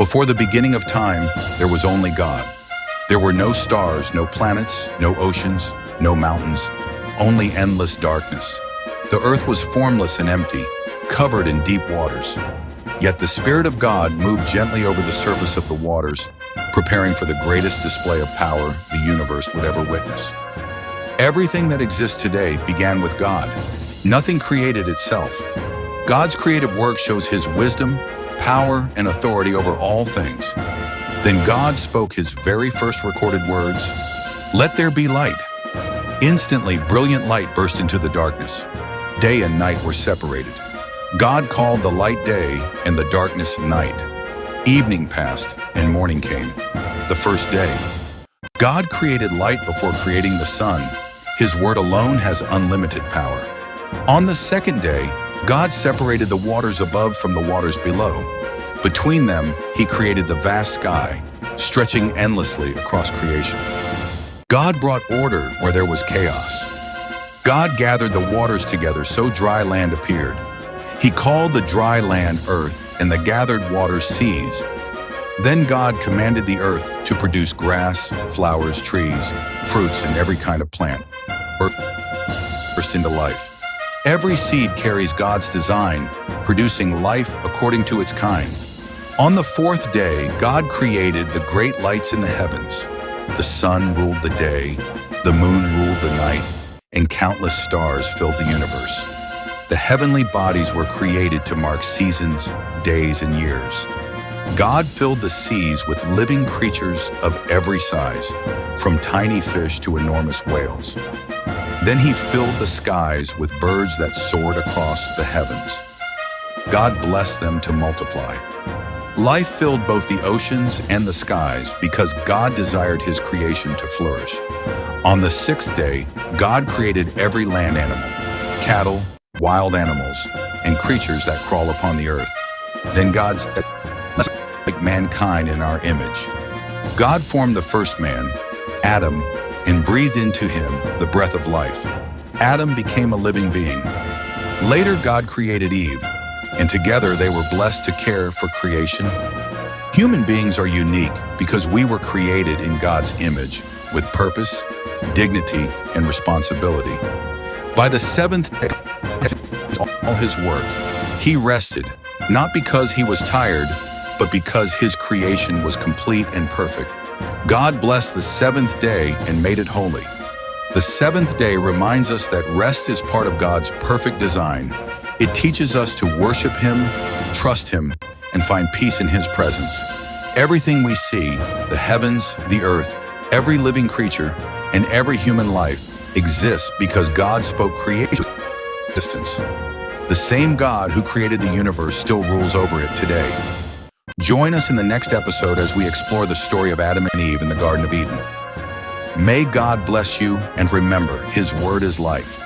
Before the beginning of time, there was only God. There were no stars, no planets, no oceans, no mountains, only endless darkness. The earth was formless and empty, covered in deep waters. Yet the Spirit of God moved gently over the surface of the waters, preparing for the greatest display of power the universe would ever witness. Everything that exists today began with God. Nothing created itself. God's creative work shows His wisdom, power, and authority over all things. Then God spoke His very first recorded words, "Let there be light." Instantly, brilliant light burst into the darkness. Day and night were separated. God called the light day and the darkness night. Evening passed and morning came, the first day. God created light before creating the sun. His word alone has unlimited power. On the second day, God separated the waters above from the waters below. Between them, He created the vast sky, stretching endlessly across creation. God brought order where there was chaos. God gathered the waters together so dry land appeared. He called the dry land earth and the gathered waters seas. Then God commanded the earth to produce grass, flowers, trees, fruits, and every kind of plant. Earth burst into life. Every seed carries God's design, producing life according to its kind. On the fourth day, God created the great lights in the heavens. The sun ruled the day, the moon ruled the night, and countless stars filled the universe. The heavenly bodies were created to mark seasons, days, and years. God filled the seas with living creatures of every size, from tiny fish to enormous whales. Then He filled the skies with birds that soared across the heavens. God blessed them to multiply. Life filled both the oceans and the skies because God desired His creation to flourish. On the sixth day, God created every land animal, cattle, wild animals, and creatures that crawl upon the earth. Then God said, "Let's make mankind in our image." God formed the first man, Adam, and breathed into him the breath of life. Adam became a living being. Later, God created Eve, and together they were blessed to care for creation. Human beings are unique because we were created in God's image with purpose, dignity, and responsibility. By the seventh day, all His work, He rested, not because He was tired, but because His creation was complete and perfect. God blessed the seventh day and made it holy. The seventh day reminds us that rest is part of God's perfect design. It teaches us to worship Him, trust Him, and find peace in His presence. Everything we see, the heavens, the earth, every living creature, and every human life exists because God spoke creation into existence. The same God who created the universe still rules over it today. Join us in the next episode as we explore the story of Adam and Eve in the Garden of Eden. May God bless you, and remember, His word is life.